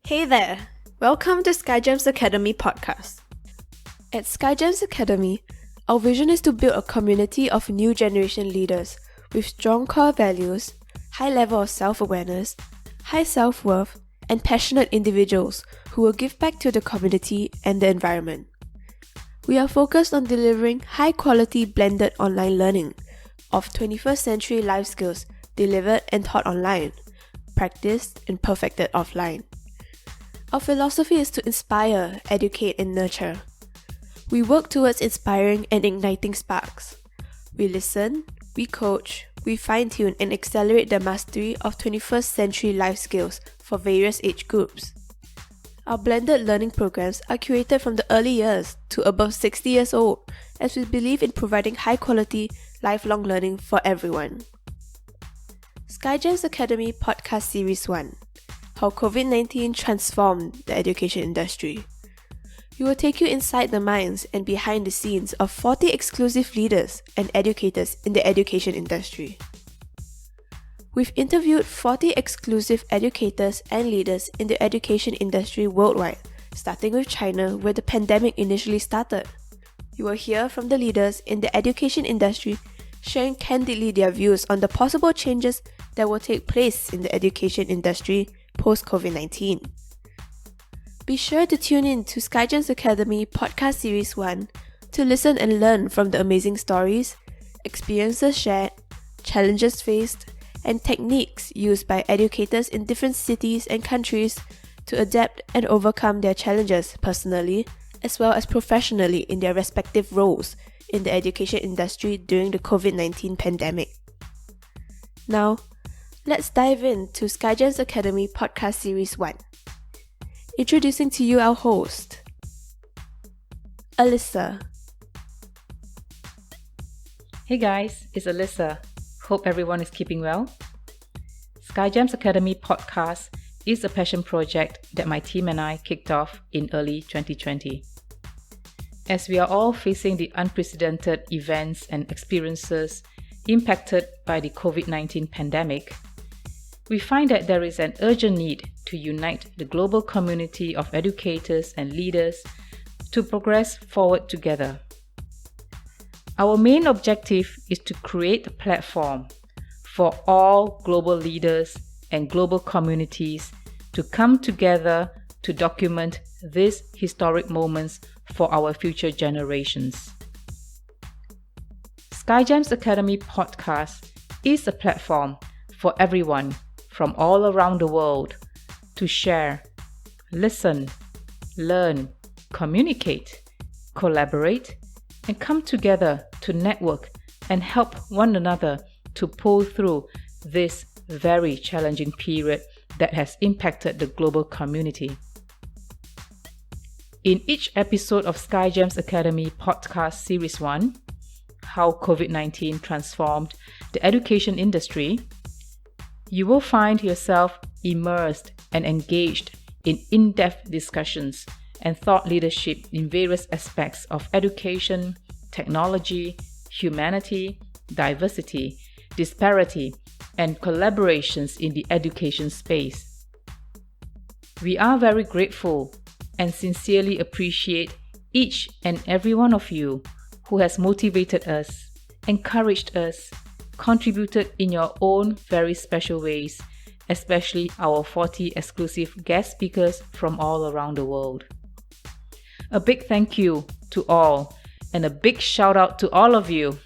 Hey there! Welcome to SkyGems Academy podcast. At SkyGems Academy, our vision is to build a community of new generation leaders with strong core values, high level of self-awareness, high self-worth, and passionate individuals who will give back to the community and the environment. We are focused on delivering high-quality blended online learning of 21st century life skills delivered and taught online, practiced and perfected offline. Our philosophy is to inspire, educate, and nurture. We work towards inspiring and igniting sparks. We listen, we coach, we fine-tune and accelerate the mastery of 21st century life skills for various age groups. Our blended learning programs are curated from the early years to above 60 years old, as we believe in providing high-quality, lifelong learning for everyone. SkyGems Academy Podcast Series 1: How COVID-19 Transformed the Education Industry. We will take you inside the minds and behind the scenes of 40 exclusive leaders and educators in the education industry. We've interviewed 40 exclusive educators and leaders in the education industry worldwide, starting with China, where the pandemic initially started. You will hear from the leaders in the education industry sharing candidly their views on the possible changes that will take place in the education industry post-COVID-19. Be sure to tune in to SkyGems Academy Podcast Series 1 to listen and learn from the amazing stories, experiences shared, challenges faced, and techniques used by educators in different cities and countries to adapt and overcome their challenges personally as well as professionally in their respective roles in the education industry during the COVID-19 pandemic. Now, let's dive into SkyGems Academy Podcast Series 1. Introducing to you our host, Alyssa. Hey guys, it's Alyssa. Hope everyone is keeping well. SkyGems Academy Podcast is a passion project that my team and I kicked off in early 2020. As we are all facing the unprecedented events and experiences impacted by the COVID-19 pandemic, we find that there is an urgent need to unite the global community of educators and leaders to progress forward together. Our main objective is to create a platform for all global leaders and global communities to come together to document these historic moments for our future generations. SkyGems Academy Podcast is a platform for everyone from all around the world to share, listen, learn, communicate, collaborate, and come together to network and help one another to pull through this very challenging period that has impacted the global community. In each episode of SkyGems Academy Podcast Series 1, How COVID-19 Transformed the Education Industry, you will find yourself immersed and engaged in in-depth discussions and thought leadership in various aspects of education, technology, humanity, diversity, disparity, and collaborations in the education space. We are very grateful and sincerely appreciate each and every one of you who has motivated us, encouraged us, contributed in your own very special ways, especially our 40 exclusive guest speakers from all around the world. A big thank you to all and a big shout out to all of you.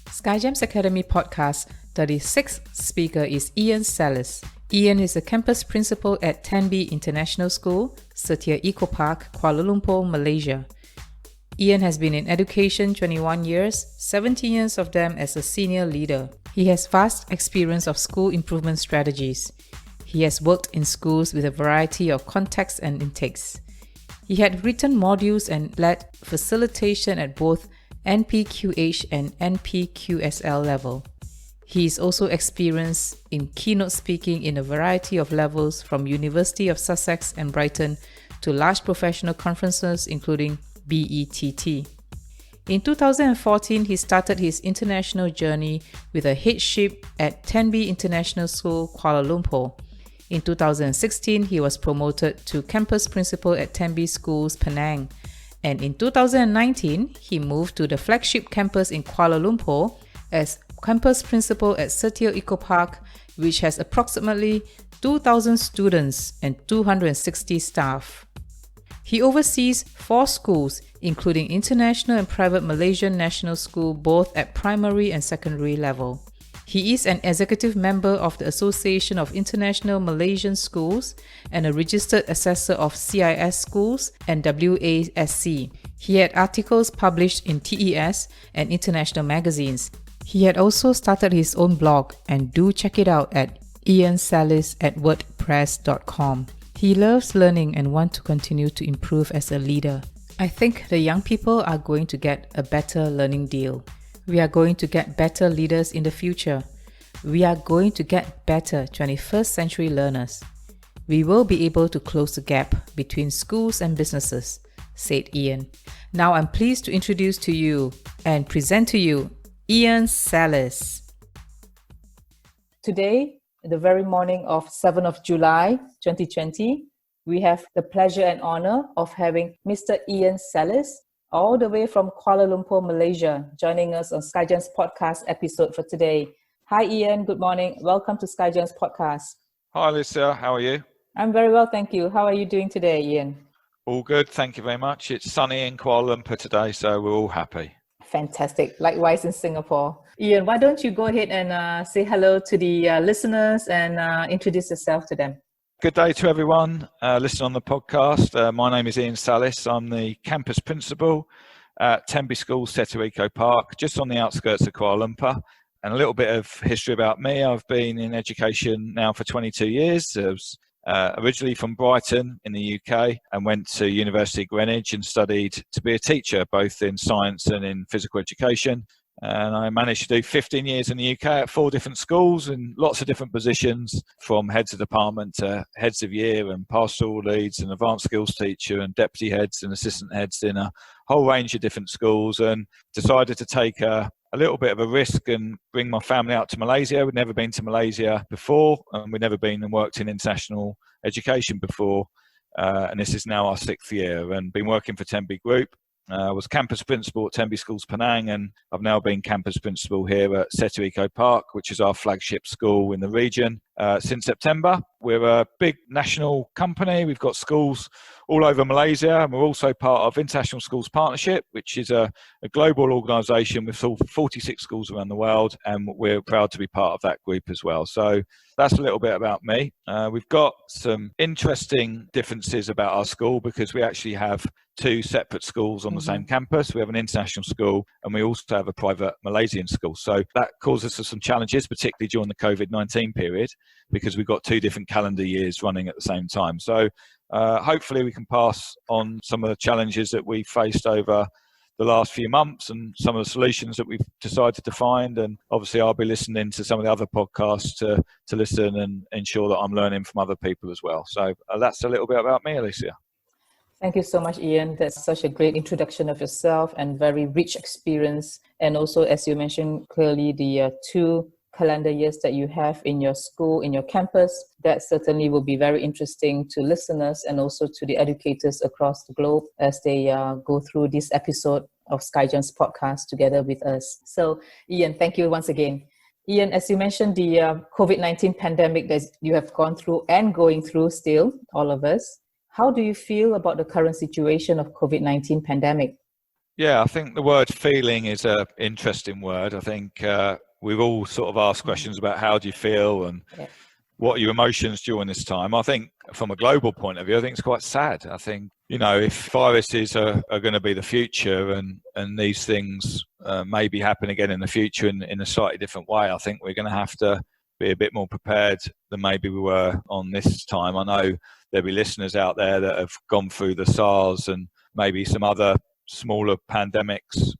SkyGems Academy Podcast 36th speaker is Iain Sallis. Iain is a campus principal at 10B International School, Setia Eco Park, Kuala Lumpur, Malaysia. Iain has been in education 21 years, 17 years of them as a senior leader. He has vast experience of school improvement strategies. He has worked in schools with a variety of contexts and intakes. He had written modules and led facilitation at both NPQH and NPQSL level. He is also experienced in keynote speaking in a variety of levels from University of Sussex and Brighton to large professional conferences including BETT. In 2014, he started his international journey with a headship at 10B International School, Kuala Lumpur. In 2016, he was promoted to campus principal at Tenby Schools, Penang. And in 2019, he moved to the flagship campus in Kuala Lumpur as campus principal at Setia Eco Park, which has approximately 2,000 students and 260 staff. He oversees 4 schools, including international and private Malaysian National School, both at primary and secondary level. He is an executive member of the Association of International Malaysian Schools and a registered assessor of CIS schools and WASC. He had articles published in TES and international magazines. He had also started his own blog, and do check it out at Iain Sallis at wordpress.com. He loves learning and wants to continue to improve as a leader. I think the young people are going to get a better learning deal. We are going to get better leaders in the future. We are going to get better 21st century learners. We will be able to close the gap between schools and businesses, said Iain. Now I'm pleased to introduce to you and present to you Iain Sallis. Today, the very morning of 7th of July 2020, we have the pleasure and honor of having Mr. Iain Sallis, all the way from Kuala Lumpur, Malaysia, joining us on SkyGems podcast episode for today. Hi Iain, good morning. Welcome to SkyGems podcast. Hi Alicia, how are you? I'm very well, thank you. How are you doing today, Iain? All good, thank you very much. It's sunny in Kuala Lumpur today, so we're all happy. Fantastic. Likewise in Singapore. Iain, why don't you go ahead and say hello to the listeners and introduce yourself to them? Good day to everyone listening on the podcast. My name is Iain Sallis. I'm the campus principal at Tenby Schools, Setia Eco Park, just on the outskirts of Kuala Lumpur. And a little bit of history about me. I've been in education now for 22 years. I was originally from Brighton in the UK and went to University of Greenwich and studied to be a teacher, both in science and in physical education. And I managed to do 15 years in the UK at 4 different schools in lots of different positions, from heads of department to heads of year and pastoral leads and advanced skills teacher and deputy heads and assistant heads in a whole range of different schools, and decided to take a little bit of a risk and bring my family out to Malaysia. We'd never been to Malaysia before, and we'd never been and worked in international education before. And this is now our 6th year, and been working for Tenby Group. I was campus principal at Tenby Schools Penang, and I've now been campus principal here at Setia Eco Park, which is our flagship school in the region, since September. We're a big national company. We've got schools all over Malaysia, and we're also part of International Schools Partnership, which is a global organisation with 46 schools around the world, and we're proud to be part of that group as well. So that's a little bit about me. We've got some interesting differences about our school because we actually have 2 separate schools on the same campus. We have an international school and we also have a private Malaysian school. So that causes us some challenges, particularly during the COVID-19 period, because we've got 2 different calendar years running at the same time. So hopefully we can pass on some of the challenges that we faced over the last few months and some of the solutions that we've decided to find. And obviously I'll be listening to some of the other podcasts to listen and ensure that I'm learning from other people as well. So that's a little bit about me, Alicia. Thank you so much, Iain. That's such a great introduction of yourself and very rich experience. And also, as you mentioned, clearly the 2 calendar years that you have in your school, in your campus, that certainly will be very interesting to listeners and also to the educators across the globe as they go through this episode of SkyGems podcast together with us. So, Iain, thank you once again. Iain, as you mentioned, the COVID-19 pandemic that you have gone through and going through still, all of us. How do you feel about the current situation of COVID-19 pandemic? Yeah, I think the word feeling is an interesting word. I think we've all sort of asked questions about how do you feel and what are your emotions during this time. I think from a global point of view, I think it's quite sad. I think, if viruses are going to be the future and these things maybe happen again in the future in a slightly different way, I think we're going to have to be a bit more prepared than maybe we were on this time. I know there'll be listeners out there that have gone through the SARS and maybe some other smaller pandemics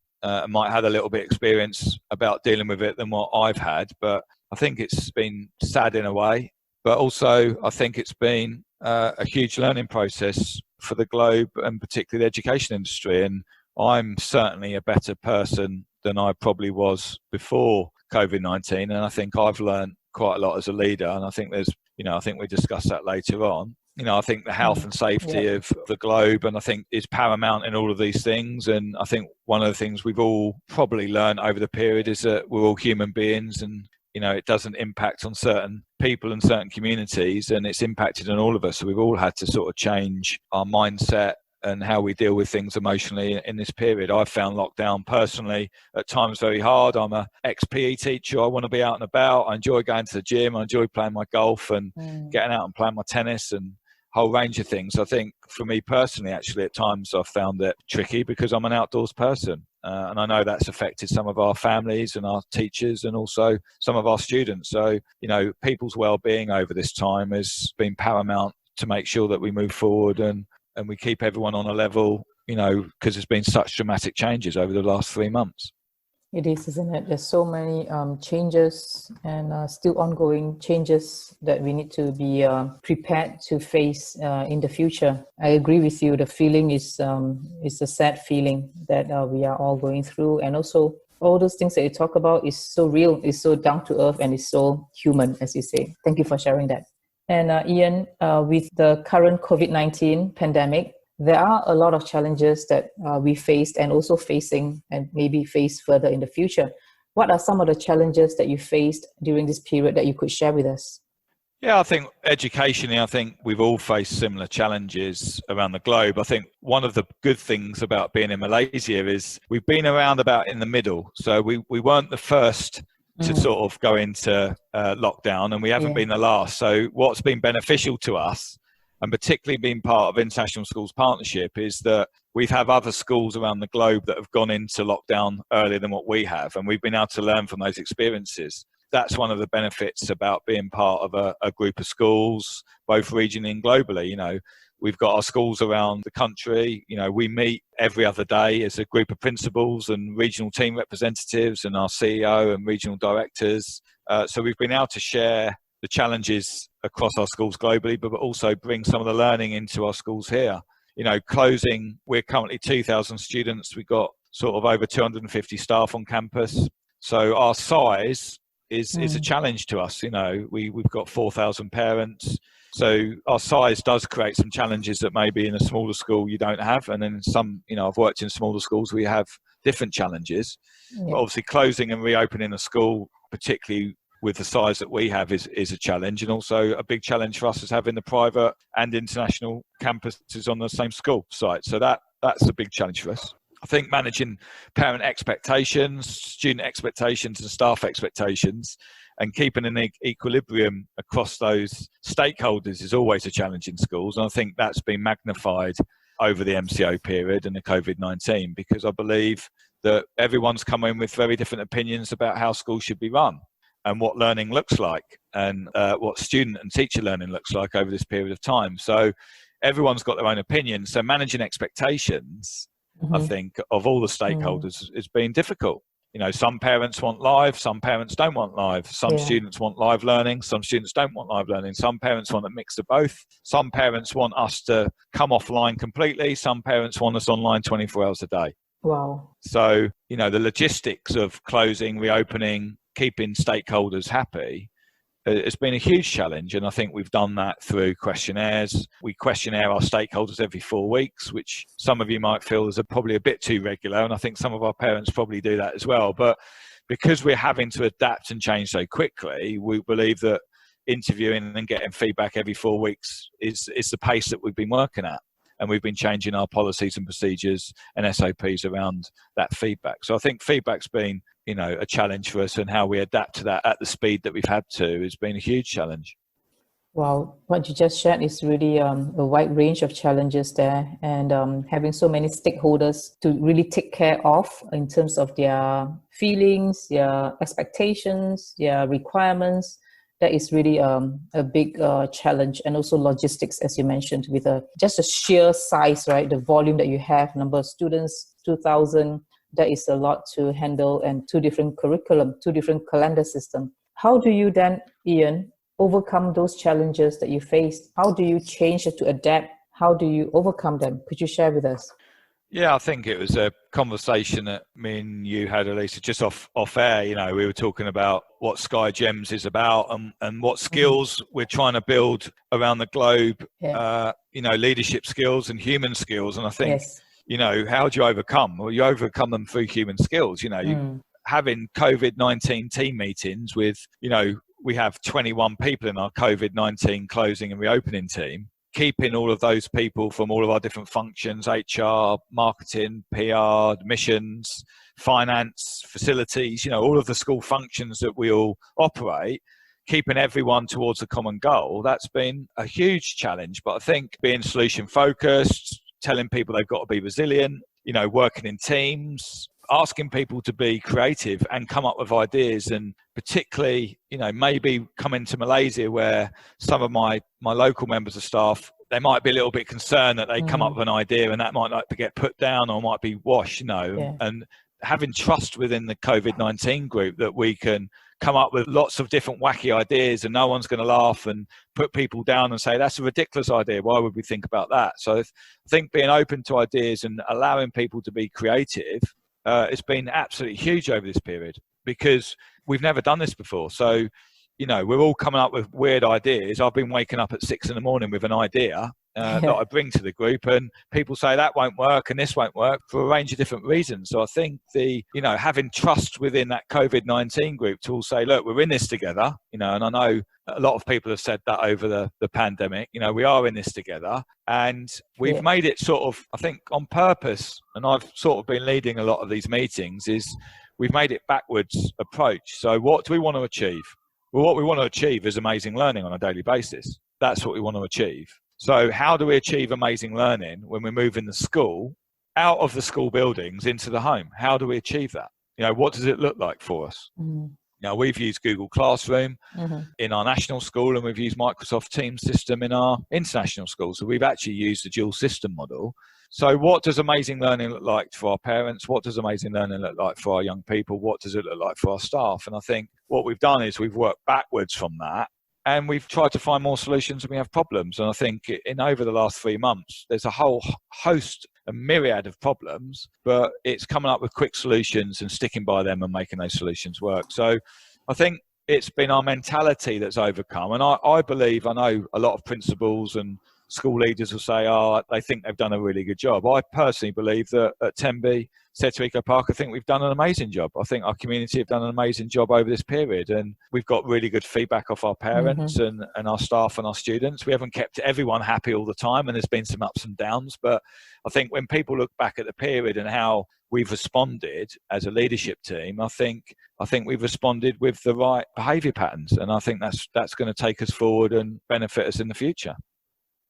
might have a little bit experience about dealing with it than what I've had. But I think it's been sad in a way, but also I think it's been a huge learning process for the globe and particularly the education industry. And I'm certainly a better person than I probably was before COVID-19. And I think I've learned quite a lot as a leader. And I think there's I think we discuss that later on. I think the health and safety of the globe, and I think is paramount in all of these things. And I think one of the things we've all probably learned over the period is that we're all human beings, and it doesn't impact on certain people and certain communities, and it's impacted on all of us. So we've all had to sort of change our mindset and how we deal with things emotionally in this period. I've found lockdown personally at times very hard. I'm an ex-PE teacher. I want to be out and about. I enjoy going to the gym. I enjoy playing my golf and getting out and playing my tennis and a whole range of things. I think for me personally, actually, at times I've found it tricky because I'm an outdoors person. And I know that's affected some of our families and our teachers and also some of our students. So, people's well-being over this time has been paramount to make sure that we move forward and we keep everyone on a level, because there's been such dramatic changes over the last 3 months. It is, isn't it? There's so many changes and still ongoing changes that we need to be prepared to face in the future. I agree with you. The feeling is a sad feeling that we are all going through. And also all those things that you talk about is so real, is so down to earth, and is so human, as you say. Thank you for sharing that. And Iain, with the current COVID-19 pandemic, there are a lot of challenges that we faced and also facing and maybe face further in the future. What are some of the challenges that you faced during this period that you could share with us? Yeah, I think educationally, I think we've all faced similar challenges around the globe. I think one of the good things about being in Malaysia is we've been around about in the middle. So we weren't the first to sort of go into lockdown, and we haven't been the last. So what's been beneficial to us, and particularly being part of International Schools Partnership, is that we've had other schools around the globe that have gone into lockdown earlier than what we have, and we've been able to learn from those experiences. That's one of the benefits about being part of a group of schools, both regionally and globally. We've got our schools around the country. We meet every other day as a group of principals and regional team representatives and our CEO and regional directors. So we've been able to share the challenges across our schools globally, but also bring some of the learning into our schools here. Closing, we're currently 2,000 students. We've got sort of over 250 staff on campus. So our size is a challenge to us. We've got 4,000 parents. So our size does create some challenges that maybe in a smaller school you don't have. And then some, I've worked in smaller schools, we have different challenges. Yeah. But obviously closing and reopening a school, particularly with the size that we have, is a challenge. And also a big challenge for us is having the private and international campuses on the same school site. So that's a big challenge for us. I think managing parent expectations, student expectations and staff expectations, and keeping an equilibrium across those stakeholders is always a challenge in schools. And I think that's been magnified over the MCO period and the COVID-19, because I believe that everyone's come in with very different opinions about how schools should be run and what learning looks like, and what student and teacher learning looks like over this period of time. So everyone's got their own opinion. So managing expectations, I think, of all the stakeholders has been difficult. Some parents want live, some parents don't want live. Some students want live learning, some students don't want live learning. Some parents want a mix of both. Some parents want us to come offline completely. Some parents want us online 24 hours a day. Wow. So, the logistics of closing, reopening, keeping stakeholders happy, it's been a huge challenge. And I think we've done that through questionnaires. We questionnaire our stakeholders every 4 weeks, which some of you might feel is probably a bit too regular. And I think some of our parents probably do that as well. But because we're having to adapt and change so quickly, we believe that interviewing and getting feedback every 4 weeks is the pace that we've been working at. And we've been changing our policies and procedures and SOPs around that feedback. So I think feedback's been, a challenge for us, and how we adapt to that at the speed that we've had to has been a huge challenge. Wow, what you just shared is really a wide range of challenges there, and having so many stakeholders to really take care of in terms of their feelings, their expectations, their requirements. That is really a big challenge, and also logistics, as you mentioned, with just a sheer size, right? The volume that you have, number of students, 2,000, that is a lot to handle, and 2 different curriculum, 2 different calendar system. How do you then, Iain, overcome those challenges that you faced? How do you change it to adapt? How do you overcome them? Could you share with us? Yeah, I think it was a conversation that me and you had, Elisa, just off air. You know, we were talking about what SkyGems is about and what skills we're trying to build around the globe. Yeah. You know, leadership skills and human skills. And I think, Yes. you know, how do you overcome? Well, you overcome them through human skills. You know, having COVID-19 team meetings with, you know, we have 21 people in our COVID-19 closing and reopening team. Keeping all of those people from all of our different functions, HR, marketing, PR, admissions, finance, facilities, you know, all of the school functions that we all operate, keeping everyone towards a common goal, that's been a huge challenge. But I think being solution focused, telling people they've got to be resilient, you know, working in teams, asking people to be creative and come up with ideas, and particularly, you know, maybe coming to Malaysia where some of my local members of staff, they might be a little bit concerned that they come up with an idea and that might like to get put down or might be washed, you know, and having trust within the COVID-19 group that we can come up with lots of different wacky ideas and no one's going to laugh and put people down and say, that's a ridiculous idea. Why would we think about that? So I think being open to ideas and allowing people to be creative, it's been absolutely huge over this period because we've never done this before. So, you know, we're all coming up with weird ideas. I've been waking up at 6 a.m. with an idea that I bring to the group, and people say that won't work and this won't work for a range of different reasons. So I think having trust within that COVID-19 group to all say, look, we're in this together, you know, and I know a lot of people have said that over the pandemic, you know, we are in this together, and we've made it sort of, I think, on purpose, and I've sort of been leading a lot of these meetings, is we've made it backwards approach. So what do we want to achieve? Well, what we want to achieve is amazing learning on a daily basis. That's what we want to achieve. So how do we achieve amazing learning when we move in the school out of the school buildings into the home? How do we achieve that? You know, what does it look like for us? Now, we've used Google Classroom in our national school, and we've used Microsoft Teams system in our international school. So we've actually used the dual system model. So what does amazing learning look like for our parents? What does amazing learning look like for our young people? What does it look like for our staff? And I think what we've done is we've worked backwards from that, and we've tried to find more solutions when we have problems. And I think in over the last 3 months, there's a whole host, a myriad of problems, but it's coming up with quick solutions and sticking by them and making those solutions work. So I think it's been our mentality that's overcome. And I believe, I know a lot of principals and school leaders will say, they think they've done a really good job. I personally believe that at Tenby, Seto Eco Park, I think we've done an amazing job. I think our community have done an amazing job over this period, and we've got really good feedback off our parents and our staff and our students. We haven't kept everyone happy all the time, and there's been some ups and downs, but I think when people look back at the period and how we've responded as a leadership team, I think we've responded with the right behaviour patterns, and I think that's going to take us forward and benefit us in the future.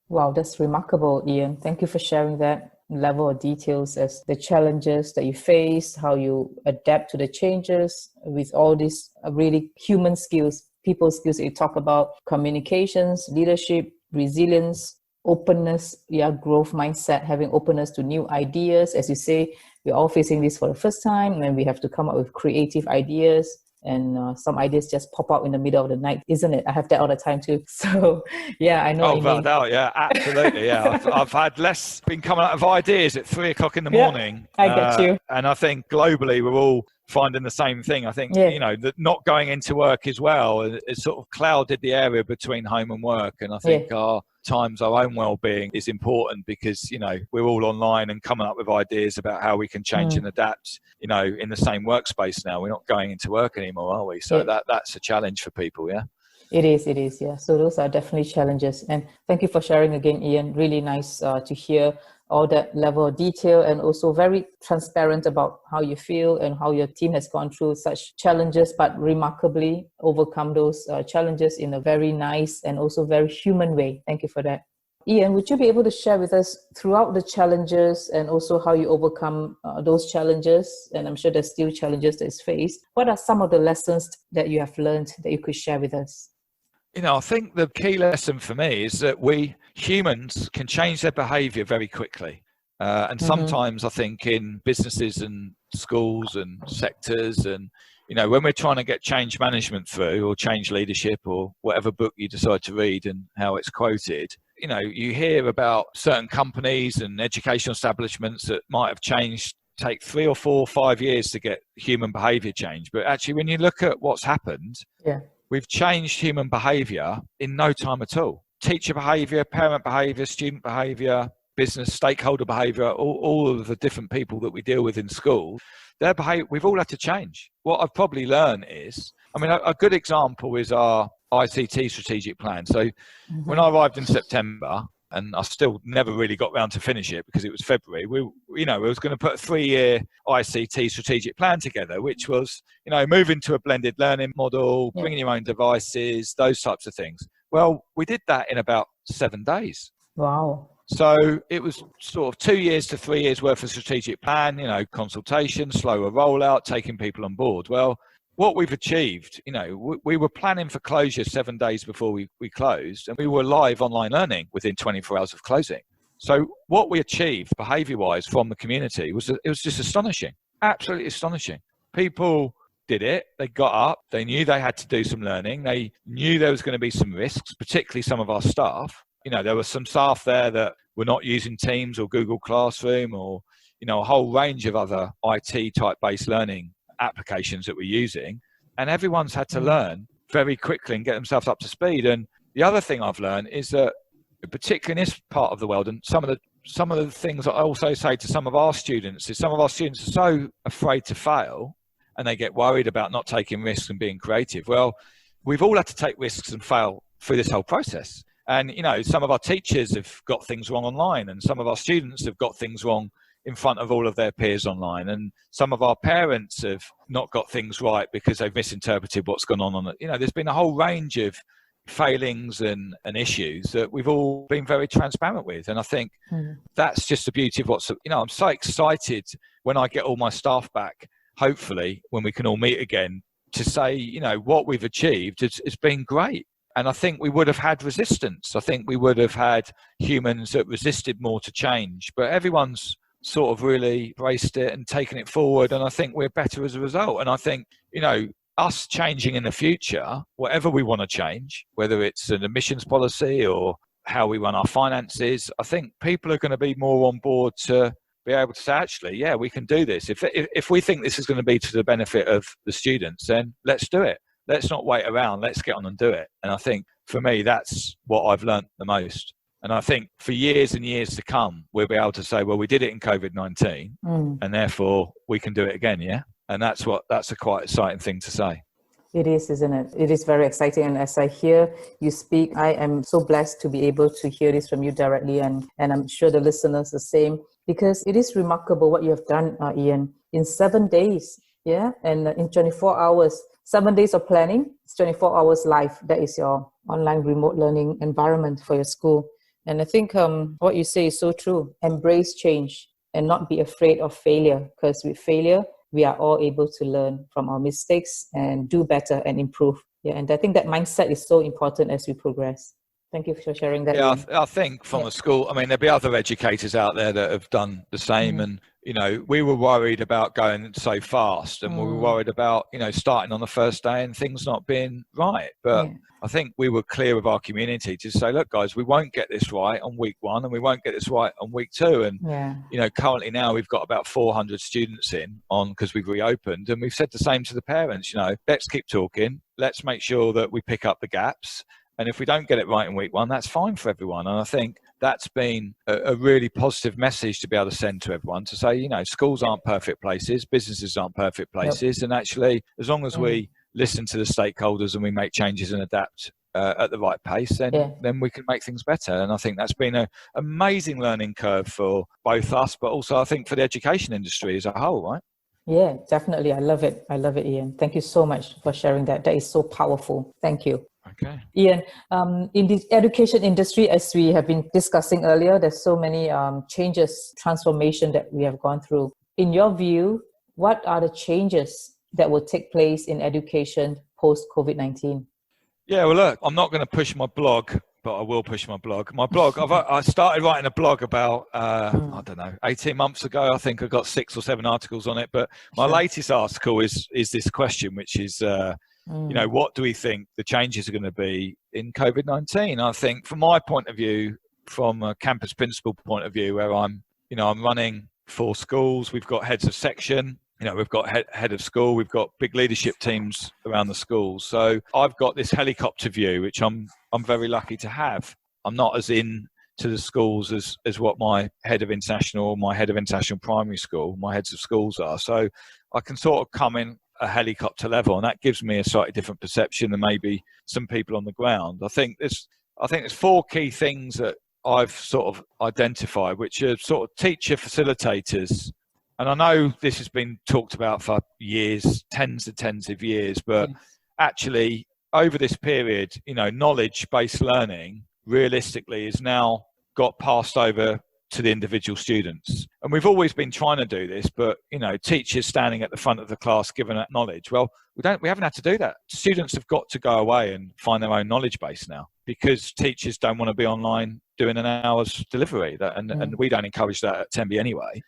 Wow, that's remarkable, Iain. Thank you for sharing that level of details as the challenges that you face, how you adapt to the changes with all these really human skills, people skills that you talk about, communications, leadership, resilience, openness, growth mindset, having openness to new ideas. As you say, we're all facing this for the first time, and we have to come up with creative ideas. And some ideas just pop out in the middle of the night, isn't it? I have that all the time too. So, I know. Without doubt, absolutely, I've had been coming out of ideas at 3 o'clock in the morning. I get you. And I think globally we're all finding the same thing. I think, that not going into work as well, it sort of clouded the area between home and work. And I think our own well-being is important because, we're all online and coming up with ideas about how we can change and adapt, in the same workspace now. We're not going into work anymore, are we? So that's a challenge for people, It is, yeah. So those are definitely challenges. And thank you for sharing again, Iain. Really nice to hear all that level of detail, and also very transparent about how you feel and how your team has gone through such challenges, but remarkably overcome those challenges in a very nice and also very human way. Thank you for that. Iain, would you be able to share with us throughout the challenges and also how you overcome those challenges? And I'm sure there's still challenges that is faced. What are some of the lessons that you have learned that you could share with us? I think the key lesson for me is that we humans can change their behavior very quickly. And sometimes I think in businesses and schools and sectors and, when we're trying to get change management through or change leadership or whatever book you decide to read and how it's quoted, you hear about certain companies and educational establishments that might have changed, take 3 or 4 or 5 years to get human behaviour change. But actually, when you look at what's happened, we've changed human behaviour in no time at all. Teacher behaviour, parent behaviour, student behaviour, business stakeholder behaviour, all of the different people that we deal with in school, their behaviour, we've all had to change. What I've probably learned is, a good example is our ICT strategic plan. So when I arrived in September, and I still never really got round to finish it because it was February, we was going to put a 3-year ICT strategic plan together, which was, moving to a blended learning model, bringing your own devices, those types of things. Well, we did that in about 7 days. Wow. So it was sort of 2 years to 3 years worth of strategic plan, consultation, slower rollout, taking people on board. Well, what we've achieved, we were planning for closure 7 days before we closed, and we were live online learning within 24 hours of closing. So what we achieved behaviour-wise from the community it was just astonishing, absolutely astonishing. People did it, they got up, they knew they had to do some learning, they knew there was going to be some risks, particularly some of our staff. There were some staff there that were not using Teams or Google Classroom or, a whole range of other IT type based learning applications that we're using, and everyone's had to learn very quickly and get themselves up to speed. And the other thing I've learned is that, particularly in this part of the world, and some of the things I also say to some of our students is, some of our students are so afraid to fail and they get worried about not taking risks and being creative. Well, we've all had to take risks and fail through this whole process. And some of our teachers have got things wrong online, and some of our students have got things wrong in front of all of their peers online, and some of our parents have not got things right because they've misinterpreted what's gone on. There's been a whole range of failings and issues that we've all been very transparent with, and I think that's just the beauty of I'm so excited when I get all my staff back, hopefully when we can all meet again, to say what we've achieved has been great. And I think we would have had resistance. I think we would have had humans that resisted more to change, but everyone's sort of really embraced it and taken it forward, and I think we're better as a result. And I think us changing in the future, whatever we want to change, whether it's an emissions policy or how we run our finances, I think people are going to be more on board to be able to say, actually, we can do this. If we think this is going to be to the benefit of the students, then let's do it. Let's not wait around, let's get on and do it. And I think for me, that's what I've learned the most. And I think for years and years to come, we'll be able to say, well, we did it in COVID-19 and therefore we can do it again. Yeah. And that's a quite exciting thing to say. It is, isn't it? It is very exciting. And as I hear you speak, I am so blessed to be able to hear this from you directly. And I'm sure the listeners the same, because it is remarkable what you have done, Iain, in 7 days. Yeah. And in 24 hours, 7 days of planning, it's 24 hours live. That is your online remote learning environment for your school. And I think what you say is so true. Embrace change and not be afraid of failure, because with failure, we are all able to learn from our mistakes and do better and improve. Yeah, and I think that mindset is so important as we progress. Thank you for sharing that. Yeah, I think from a school, there'll be other educators out there that have done the same. And, we were worried about going so fast, and we were worried about, starting on the first day and things not being right. But I think we were clear with our community to say, look, guys, we won't get this right on week 1 and we won't get this right on week 2. And, currently now we've got about 400 students because we've reopened, and we've said the same to the parents, let's keep talking. Let's make sure that we pick up the gaps. And if we don't get it right in week 1, that's fine for everyone. And I think that's been a really positive message to be able to send to everyone, to say, schools aren't perfect places, businesses aren't perfect places. And actually, as long as we listen to the stakeholders and we make changes and adapt at the right pace, then we can make things better. And I think that's been an amazing learning curve for both us, but also I think for the education industry as a whole, right? Yeah, definitely. I love it. I love it, Iain. Thank you so much for sharing that. That is so powerful. Thank you. Okay. Iain, in the education industry, as we have been discussing earlier, there's so many changes, transformation that we have gone through. In your view, what are the changes that will take place in education post-COVID-19? Yeah, well, look, I'm not going to push my blog, but I will push my blog. My blog, I started writing a blog about, 18 months ago. I think I got 6 or 7 articles on it. But my latest article is this question, which is, what do we think the changes are going to be in COVID-19? I think from my point of view, from a campus principal point of view, where I'm running 4 schools. We've got heads of section. We've got head of school. We've got big leadership teams around the schools. So I've got this helicopter view, which I'm very lucky to have. I'm not as in to the schools as what my head of international primary school, my heads of schools are. So I can sort of come in a helicopter level, and that gives me a slightly different perception than maybe some people on the ground. I think there's 4 key things that I've sort of identified, which are sort of teacher facilitators. And I know this has been talked about for years, tens of years, but actually over this period, knowledge-based learning realistically is now got passed over to the individual students. And we've always been trying to do this, but teachers standing at the front of the class giving that knowledge. Well, we haven't had to do that. Students have got to go away and find their own knowledge base now, because teachers don't want to be online doing an hour's delivery. And we don't encourage that at Tenby anyway,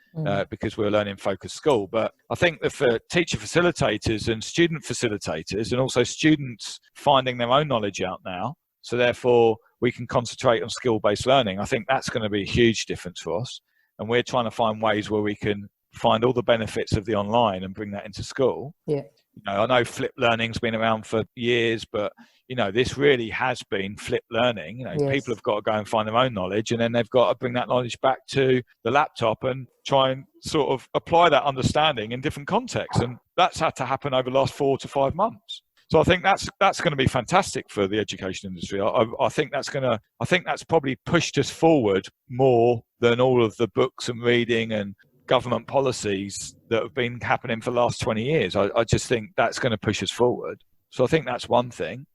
because we're a learning focused school. But I think that for teacher facilitators and student facilitators, and also students finding their own knowledge out now, so therefore we can concentrate on skill-based learning, I think that's going to be a huge difference for us. And we're trying to find ways where we can find all the benefits of the online and bring that into school. Yeah. I know flipped learning's been around for years, but this really has been flipped learning. Yes. People have got to go and find their own knowledge, and then they've got to bring that knowledge back to the laptop and try and sort of apply that understanding in different contexts. And that's had to happen over the last 4 to 5 months. So I think that's going to be fantastic for the education industry. I think that's probably pushed us forward more than all of the books and reading and government policies that have been happening for the last 20 years. I just think that's going to push us forward. So I think that's one thing.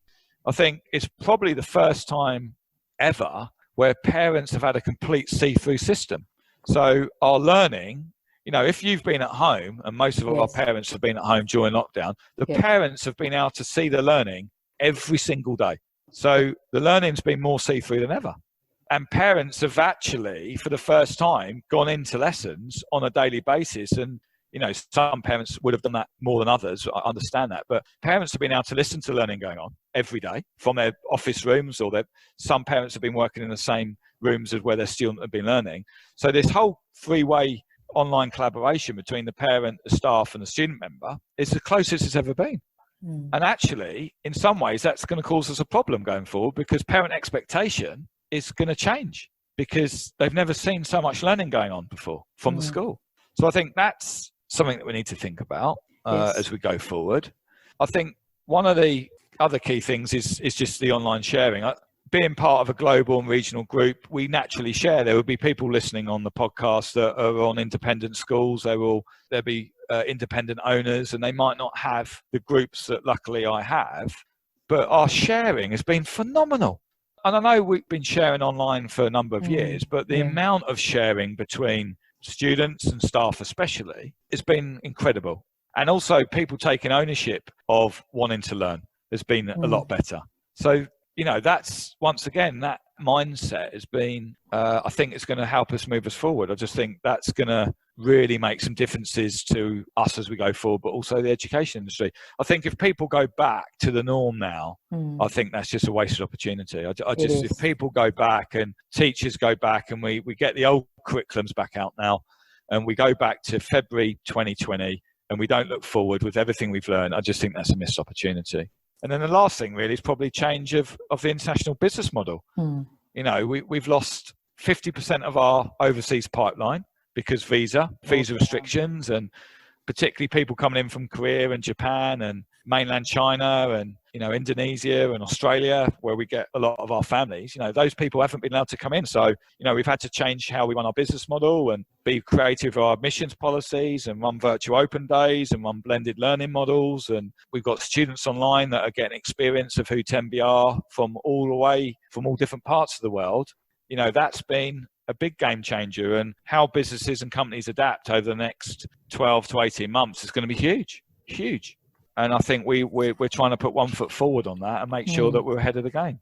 I think it's probably the first time ever where parents have had a complete see-through system. So our learning, if you've been at home, and most of our parents have been at home during lockdown, the parents have been able to see the learning every single day. So the learning's been more see-through than ever. And parents have actually, for the first time, gone into lessons on a daily basis. And, some parents would have done that more than others. I understand that. But parents have been able to listen to learning going on every day from their office rooms, or some parents have been working in the same rooms as where their students have been learning. So this whole 3-way online collaboration between the parent, the staff and the student member is the closest it's ever been. And actually, in some ways, that's going to cause us a problem going forward, because parent expectation is going to change, because they've never seen so much learning going on before from the school. So I think that's something that we need to think about as we go forward. I think one of the other key things is just the online sharing. Being part of a global and regional group, we naturally share. There will be people listening on the podcast that are on independent schools. There'll be independent owners, and they might not have the groups that luckily I have, but our sharing has been phenomenal. And I know we've been sharing online for a number of years, but the amount of sharing between students and staff especially has been incredible. And also people taking ownership of wanting to learn has been a lot better. So, that's, once again, that mindset has been, I think it's going to help us move us forward. I just think that's going to really make some differences to us as we go forward, but also the education industry. I think if people go back to the norm now, I think that's just a wasted opportunity. If people go back and teachers go back, and we get the old curriculums back out now, and we go back to February 2020, and we don't look forward with everything we've learned, I just think that's a missed opportunity. And then the last thing really is probably change of the international business model. We've lost 50% of our overseas pipeline because visa restrictions, and particularly people coming in from Korea and Japan and mainland China and Indonesia and Australia, where we get a lot of our families. Those people haven't been allowed to come in. So we've had to change how we run our business model and be creative with our admissions policies, and run virtual open days and run blended learning models. And we've got students online that are getting experience of who Tenby are from all different parts of the world. That's been a big game changer, and how businesses and companies adapt over the next 12 to 18 months is going to be huge. And I think we're trying to put one foot forward on that and make sure that we're ahead of the game.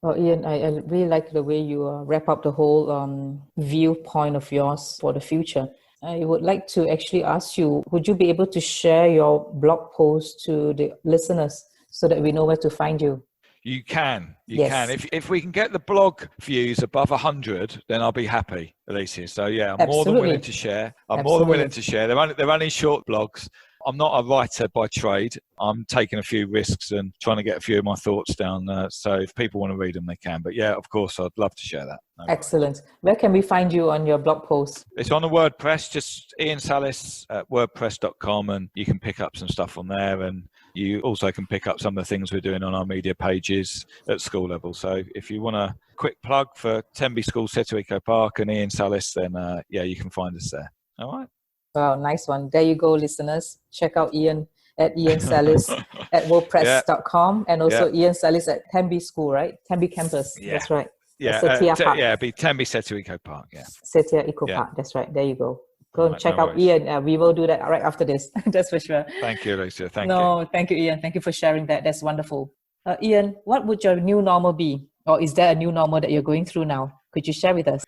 Well, Iain, I really like the way you wrap up the whole viewpoint of yours for the future. I would like to actually ask you, would you be able to share your blog post to the listeners so that we know where to find you? You can. Yes. If we can get the blog views above 100, then I'll be happy, Alicia. So yeah, I'm more than willing to share. They're only short blogs. I'm not a writer by trade. I'm taking a few risks and trying to get a few of my thoughts down. So if people want to read them, they can. But yeah, of course, I'd love to share that. No Excellent. Where can we find you on your blog post? It's on the WordPress, just Iain Sallis at wordpress.com, and you can pick up some stuff on there. And you also can pick up some of the things we're doing on our media pages at school level. So if you want a quick plug for Tenby School, Setu Eco Park and Iain Sallis, then you can find us there. All right. Wow, nice one. There you go, listeners. Check out Iain at Iain Sallis at wordpress.com and also Iain Sallis at Tenby School, right? Tenby campus. Yeah. That's right. Yeah, it'd be Tenby Setu Eco Park. Yeah. Setu Eco Park. That's right. There you go. Go and check out Iain. We will do that right after this. That's for sure. Thank you, Alicia. Thank you. Thank you, Iain. Thank you for sharing that. That's wonderful. Iain, what would your new normal be? Or is there a new normal that you're going through now? Could you share with us?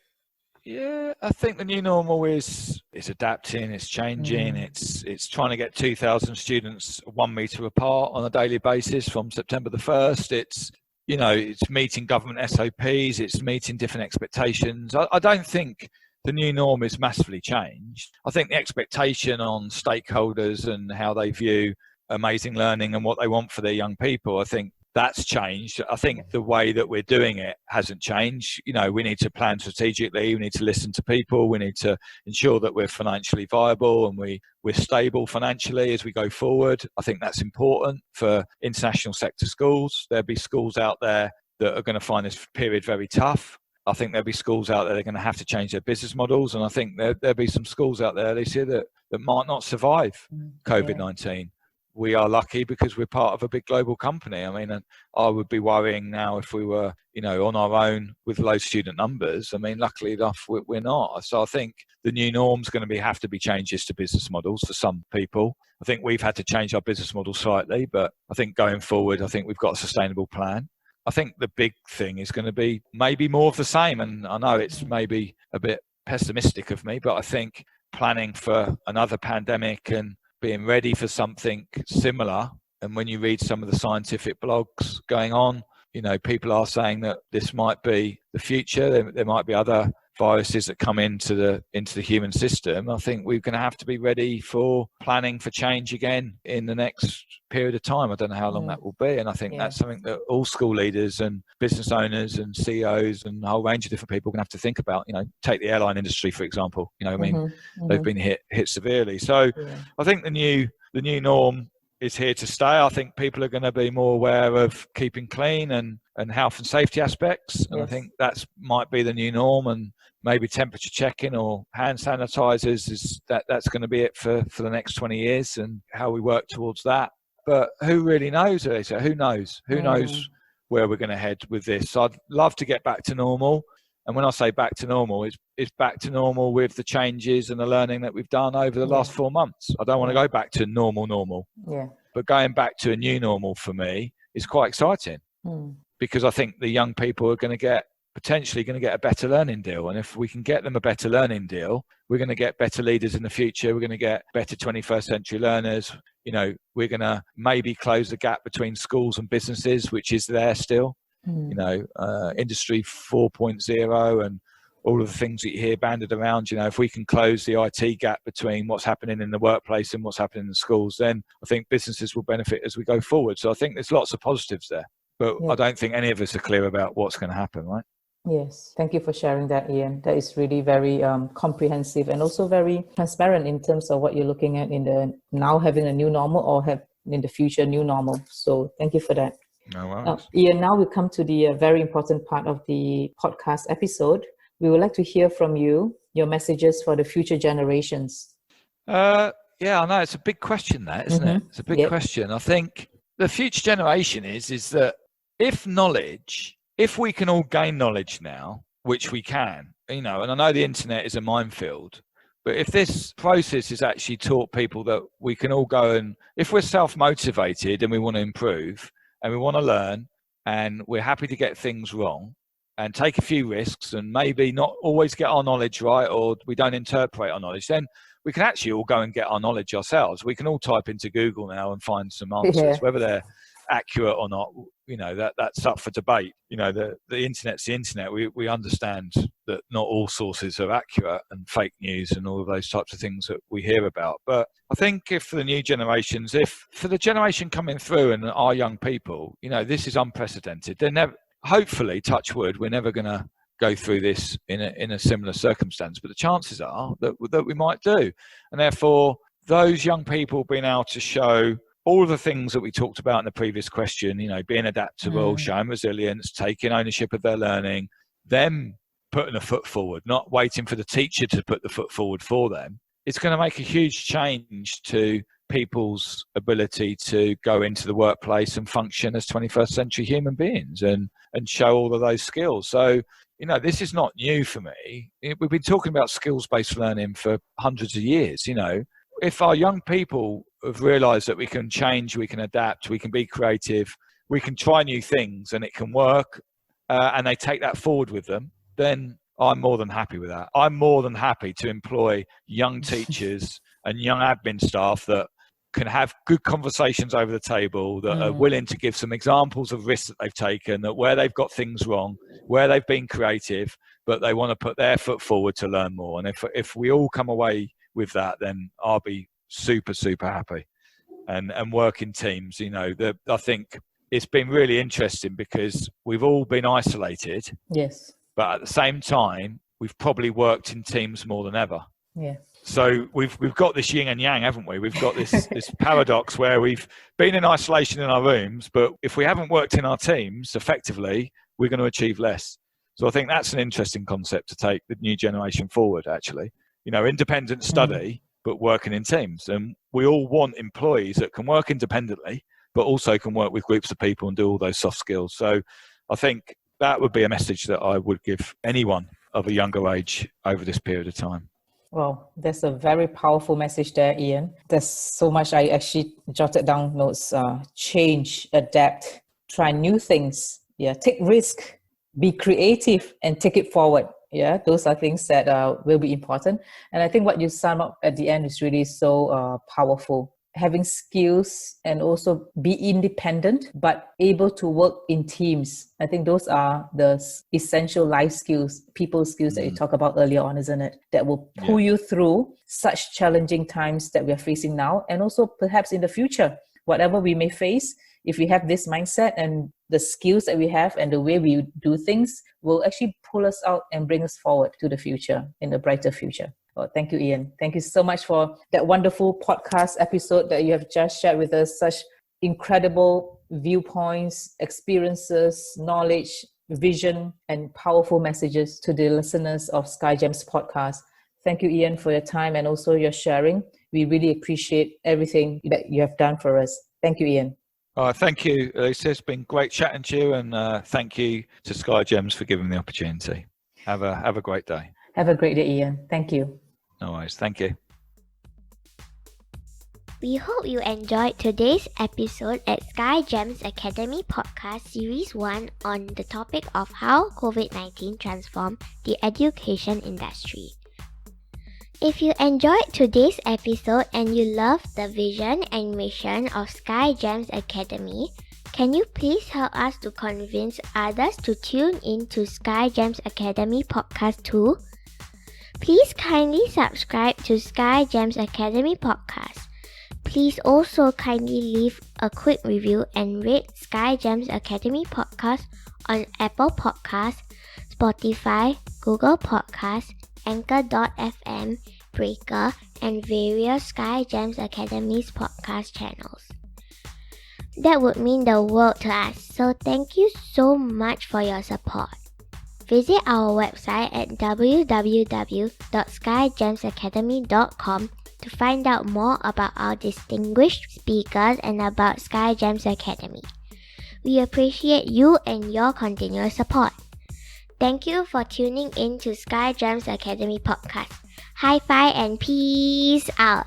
Yeah, I think the new normal is adapting, it's changing, it's trying to get 2,000 students 1 metre apart on a daily basis from September the 1st. It's meeting government SOPs, it's meeting different expectations. I don't think the new norm is massively changed. I think the expectation on stakeholders and how they view amazing learning and what they want for their young people, I think that's changed. I think the way that we're doing it hasn't changed. We need to plan strategically. We need to listen to people. We need to ensure that we're financially viable and we're stable financially as we go forward. I think that's important for international sector schools. There'll be schools out there that are going to find this period very tough. I think there'll be schools out there that are going to have to change their business models. And I think there'll be some schools out there, Alicia, that might not survive COVID-19. We are lucky because we're part of a big global company. I mean, I would be worrying now if we were, on our own with low student numbers. I mean, luckily enough, we're not. So I think the new norm's going to have to be changes to business models for some people. I think we've had to change our business model slightly, but I think going forward, I think we've got a sustainable plan. I think the big thing is going to be maybe more of the same. And I know it's maybe a bit pessimistic of me, but I think planning for another pandemic and being ready for something similar. And when you read some of the scientific blogs going on, people are saying that this might be the future. There might be other viruses that come into the human system. I think we're going to have to be ready for planning for change again in the next period of time. I don't know how long that will be. And I think that's something that all school leaders and business owners and CEOs and a whole range of different people are going to have to think about. Take the airline industry, for example. They've been hit severely. So I think the new norm is here to stay. I think people are going to be more aware of keeping clean and health and safety aspects. And I think might be the new norm, and maybe temperature checking or hand sanitizers that's going to be it for the next 20 years and how we work towards that. But who really knows, Elisa? Who knows? Who knows where we're going to head with this? I'd love to get back to normal. And when I say back to normal, it's back to normal with the changes and the learning that we've done over the last 4 months. I don't want to go back to normal. Yeah. But going back to a new normal for me is quite exciting because I think the young people are potentially going to get a better learning deal. And if we can get them a better learning deal, we're going to get better leaders in the future. We're going to get better 21st century learners. We're going to maybe close the gap between schools and businesses, which is there still. Industry 4.0 and all of the things that you hear banded around. If we can close the IT gap between what's happening in the workplace and what's happening in the schools, then I think businesses will benefit as we go forward. So I think there's lots of positives there, but I don't think any of us are clear about what's going to happen, right? Yes, thank you for sharing that, Iain. That is really very comprehensive and also very transparent in terms of what you're looking at in the now having a new normal or have in the future new normal. So thank you for that. No worries. Iain, now we come to the very important part of the podcast episode. We would like to hear from you, your messages for the future generations. I know it's a big question, that, isn't it? It's a big question. I think the future generation is that if we can all gain knowledge now, which we can, and I know the internet is a minefield, but if this process is actually taught people that we can all go and, if we're self-motivated and we want to improve and we want to learn and we're happy to get things wrong and take a few risks and maybe not always get our knowledge right or we don't interpret our knowledge, then we can actually all go and get our knowledge ourselves. We can all type into Google now and find some answers, whether they're accurate or not, that's up for debate. The internet's the internet. We understand that not all sources are accurate, and fake news and all of those types of things that we hear about. But I think if for the new generations, if for the generation coming through and our young people, this is unprecedented. They're never, hopefully, touch wood, we're never going to go through this in a similar circumstance, but the chances are that we might do. And therefore, those young people being able to show all of the things that we talked about in the previous question, being adaptable, showing resilience, taking ownership of their learning, them putting a foot forward, not waiting for the teacher to put the foot forward for them, it's going to make a huge change to people's ability to go into the workplace and function as 21st century human beings and show all of those skills. So, this is not new for me. We've been talking about skills-based learning for hundreds of years. If our young people have realised that we can change, we can adapt, we can be creative, we can try new things and it can work, and they take that forward with them, then I'm more than happy with that. I'm more than happy to employ young teachers and young admin staff that can have good conversations over the table, that are willing to give some examples of risks that they've taken, that where they've got things wrong, where they've been creative, but they want to put their foot forward to learn more. And if we all come away with that, then I'll be super, super happy. And work in teams, I think it's been really interesting because we've all been isolated. Yes. But at the same time, we've probably worked in teams more than ever. Yeah. So we've got this yin and yang, haven't we? We've got this paradox where we've been in isolation in our rooms, but if we haven't worked in our teams effectively, we're going to achieve less. So I think that's an interesting concept to take the new generation forward, actually. Independent study, but working in teams. And we all want employees that can work independently, but also can work with groups of people and do all those soft skills. So I think that would be a message that I would give anyone of a younger age over this period of time. Well, that's a very powerful message there, Iain. There's so much. I actually jotted down notes. Change, adapt, try new things. Yeah, take risk, be creative, and take it forward. Yeah, those are things that will be important. And I think what you sum up at the end is really so powerful. Having skills and also be independent, but able to work in teams. I think those are the essential life skills, people skills that you talked about earlier on, isn't it? That will pull you through such challenging times that we are facing now. And also perhaps in the future, whatever we may face, if we have this mindset and the skills that we have and the way we do things will actually pull us out and bring us forward to the future, in a brighter future. Oh, thank you, Iain. Thank you so much for that wonderful podcast episode that you have just shared with us. Such incredible viewpoints, experiences, knowledge, vision, and powerful messages to the listeners of SkyGems podcast. Thank you, Iain, for your time and also your sharing. We really appreciate everything that you have done for us. Thank you, Iain. Thank you, Lisa. It's been great chatting to you, and thank you to SkyGems for giving me the opportunity. Have a great day. Have a great day, Iain. Thank you. No worries. Thank you. We hope you enjoyed today's episode at SkyGems Academy Podcast Series 1 on the topic of how COVID-19 transformed the education industry. If you enjoyed today's episode and you love the vision and mission of SkyGems Academy, can you please help us to convince others to tune in to SkyGems Academy Podcast too? Please kindly subscribe to SkyGems Academy Podcast. Please also kindly leave a quick review and rate SkyGems Academy Podcast on Apple Podcasts, Spotify, Google Podcasts, Anchor.fm, Breaker, and various SkyGems Academy's podcast channels. That would mean the world to us, so thank you so much for your support. Visit our website at www.skygemsacademy.com to find out more about our distinguished speakers and about SkyGems Academy. We appreciate you and your continuous support. Thank you for tuning in to SkyGems Academy Podcast. High five and peace out.